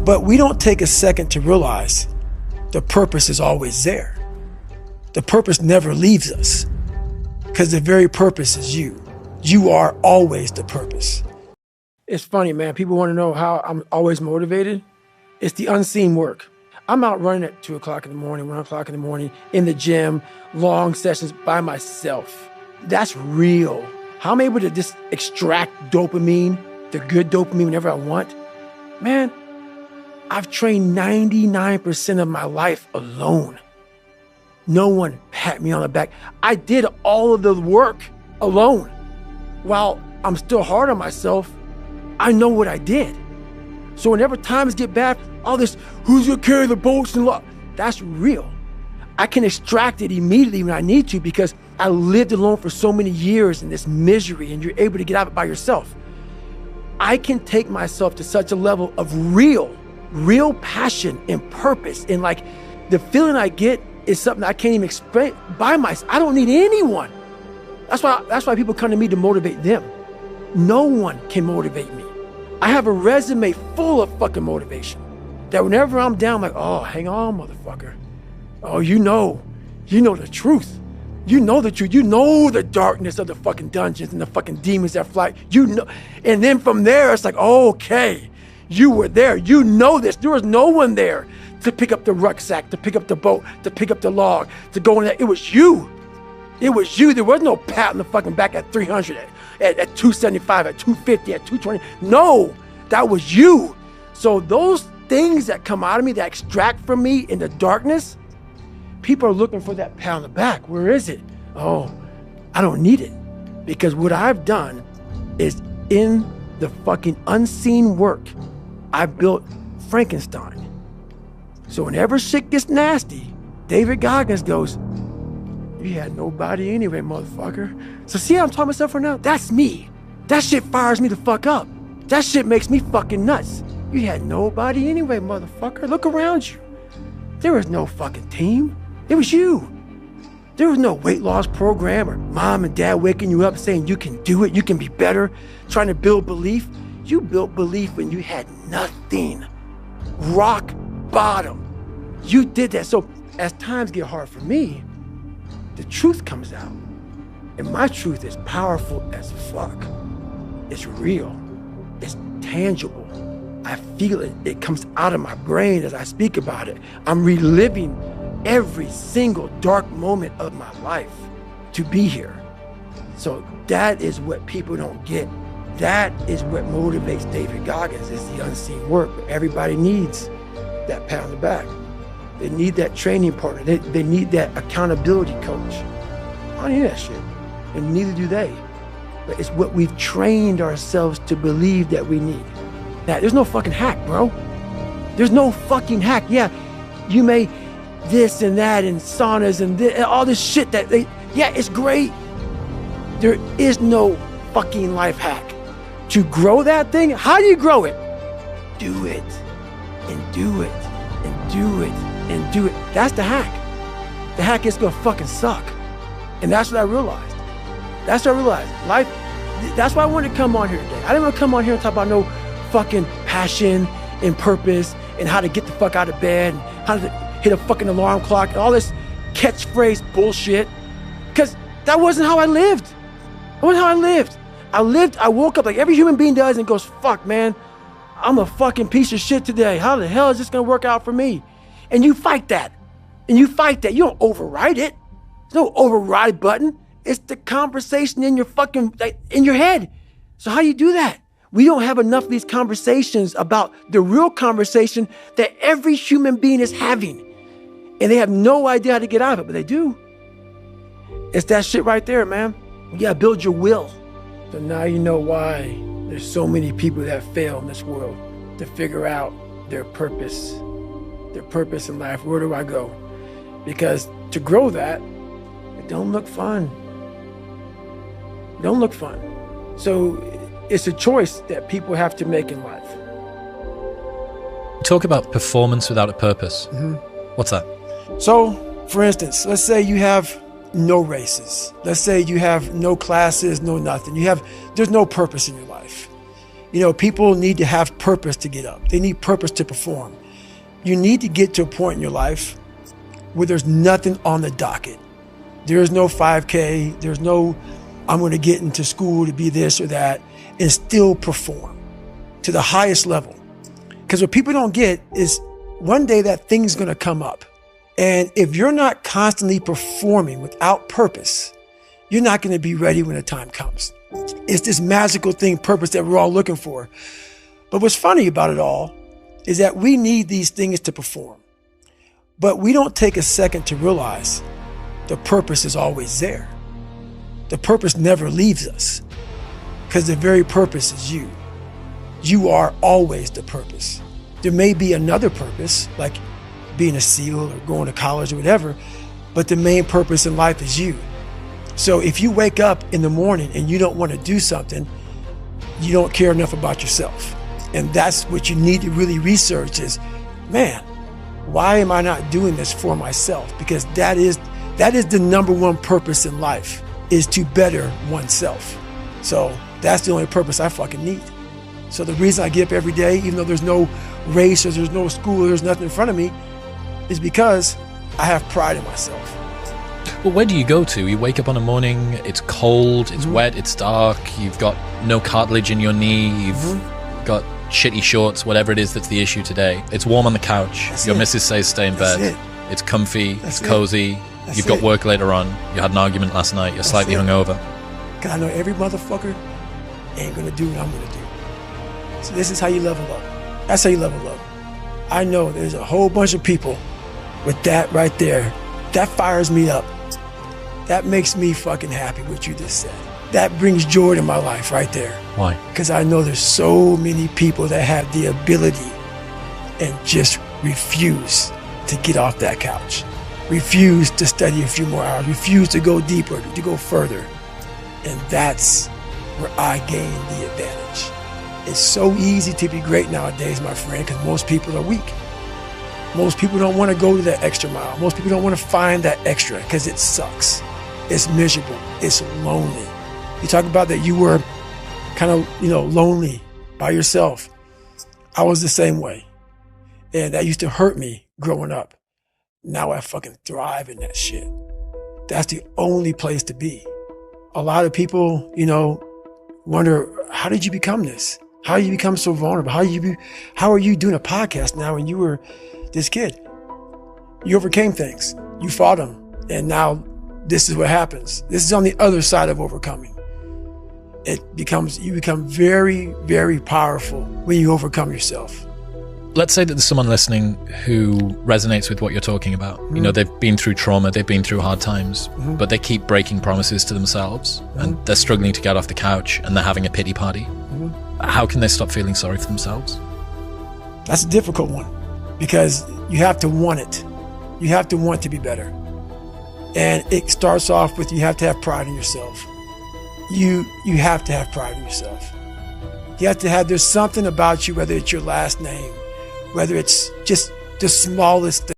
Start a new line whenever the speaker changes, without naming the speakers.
But we don't take a second to realize the purpose is always there. The purpose never leaves us because the very purpose is you. You are always the purpose. It's funny, man. People want to know how I'm always motivated. It's the unseen work. I'm out running at 2 o'clock in the morning, 1 o'clock in the morning, in the gym, long sessions by myself. That's real. How I'm able to just extract dopamine, the good dopamine whenever I want. Man, I've trained 99% of my life alone. No one pat me on the back. I did all of the work alone. While I'm still hard on myself, I know what I did. So whenever times get bad, all this, who's gonna carry the bolts and lock, that's real. I can extract it immediately when I need to because I lived alone for so many years in this misery and you're able to get out of it by yourself. I can take myself to such a level of real passion and purpose. And like the feeling I get is something I can't even explain by myself. I don't need anyone. That's why people come to me to motivate them. No one can motivate me. I have a resume full of fucking motivation that whenever I'm down, I'm like, oh, hang on, motherfucker. Oh, you know the truth. You know the truth. You know the darkness of the fucking dungeons and the fucking demons that fly. You know. And then from there, it's like, okay, you were there. You know this. There was no one there to pick up the rucksack, to pick up the boat, to pick up the log, to go in there. It was you. It was you. There was no pat on the fucking back at 300, at 275, at 250, at 220. No, that was you. So those things that come out of me, that extract from me in the darkness, people are looking for that pat on the back. Where is it? Oh, I don't need it. Because what I've done is in the fucking unseen work, I built Frankenstein. So whenever shit gets nasty, David Goggins goes, you had nobody anyway, motherfucker. So see how I'm talking myself right now? That's me. That shit fires me the fuck up. That shit makes me fucking nuts. You had nobody anyway, motherfucker. Look around you. There was no fucking team. It was you. There was no weight loss program or mom and dad waking you up saying you can do it, you can be better, trying to build belief. You built belief when you had nothing. Rock bottom. You did that. So as times get hard for me, the truth comes out. And my truth is powerful as fuck. It's real. It's tangible. I feel it. It comes out of my brain as I speak about it. I'm reliving every single dark moment of my life to be here. So that is what people don't get. That is what motivates David Goggins, is the unseen work. But everybody needs that pat on the back. They need that training partner. They need that accountability coach. I don't need that shit. And neither do they. But it's what we've trained ourselves to believe that we need. Now, there's no fucking hack, bro. There's no fucking hack. Yeah, you may this and that and saunas and all this shit that yeah, it's great. There is no fucking life hack. To grow that thing, how do you grow it? Do it, and do it, and do it, and do it. That's the hack. The hack is gonna fucking suck. And that's what I realized. That's what I realized. Life, that's why I wanted to come on here today. I didn't want to come on here and talk about no fucking passion and purpose and how to get the fuck out of bed and how to hit a fucking alarm clock and all this catchphrase bullshit. Because that wasn't how I lived. That wasn't how I lived. I woke up like every human being does and goes, fuck, man, I'm a fucking piece of shit today. How the hell is this gonna work out for me? And you fight that. And you fight that. You don't override it. There's no override button. It's the conversation in your fucking, in your head. So how do you do that? We don't have enough of these conversations about the real conversation that every human being is having. And they have no idea how to get out of it, but they do. It's that shit right there, man. You gotta build your will. So now you know why there's so many people that fail in this world to figure out their purpose in life. Where do I go? Because to grow that, it don't look fun. It don't look fun. So it's a choice that people have to make in life.
Talk about performance without a purpose.
Mm-hmm.
What's that?
So, for instance, let's say you have no races. Let's say you have no classes, no nothing. There's no purpose in your life. You know, people need to have purpose to get up. They need purpose to perform. You need to get to a point in your life where there's nothing on the docket. There is no 5K. There's no, I'm going to get into school to be this or that, and still perform to the highest level. Because what people don't get is one day that thing's going to come up. And if you're not constantly performing without purpose, you're not going to be ready when the time comes. It's this magical thing, purpose, that we're all looking for. But what's funny about it all is that we need these things to perform. But we don't take a second to realize the purpose is always there. The purpose never leaves us because the very purpose is you. You are always the purpose. There may be another purpose, like being a SEAL or going to college or whatever, but the main purpose in life is you. So if you wake up in the morning and you don't want to do something, you don't care enough about yourself. And that's what you need to really research is, man, why am I not doing this for myself? Because that is the number one purpose in life, is to better oneself. So that's the only purpose I fucking need. So the reason I get up every day, even though there's no race or there's no school or there's nothing in front of me, is because I have pride in myself.
Well, where do you go to? You wake up on a morning, it's cold, it's wet, it's dark, you've got no cartilage in your knee, you've got shitty shorts, whatever it is that's the issue today. It's warm on the couch, your missus says stay in bed, it's comfy, it's cozy, you've got work later on, you had an argument last night, you're slightly hungover.
Because I know every motherfucker ain't gonna do what I'm gonna do. So this is how you level up. That's how you level up. I know there's a whole bunch of people with that right there. That fires me up. That makes me fucking happy, what you just said. That brings joy to my life right there.
Why?
Because I know there's so many people that have the ability and just refuse to get off that couch. Refuse to study a few more hours. Refuse to go deeper, to go further. And that's where I gain the advantage. It's so easy to be great nowadays, my friend, because most people are weak. Most people don't want to go to that extra mile. Most people don't want to find that extra because it sucks. It's miserable. It's lonely. You talk about that you were kind of, lonely by yourself. I was the same way. And that used to hurt me growing up. Now I fucking thrive in that shit. That's the only place to be. A lot of people, wonder, how did you become this? How did you become so vulnerable? How are you doing a podcast now when you were this kid? You overcame things. You fought them. And now this is what happens. This is on the other side of overcoming. You become very, very powerful when you overcome yourself.
Let's say that there's someone listening who resonates with what you're talking about. They've been through trauma, they've been through hard times, but they keep breaking promises to themselves and they're struggling to get off the couch and they're having a pity party. How can they stop feeling sorry for themselves?
That's a difficult one because you have to want it. You have to want to be better. And it starts off with you have to have pride in yourself. You have to have pride in yourself. You have to have, there's something about you, whether it's your last name, whether it's just the smallest thing.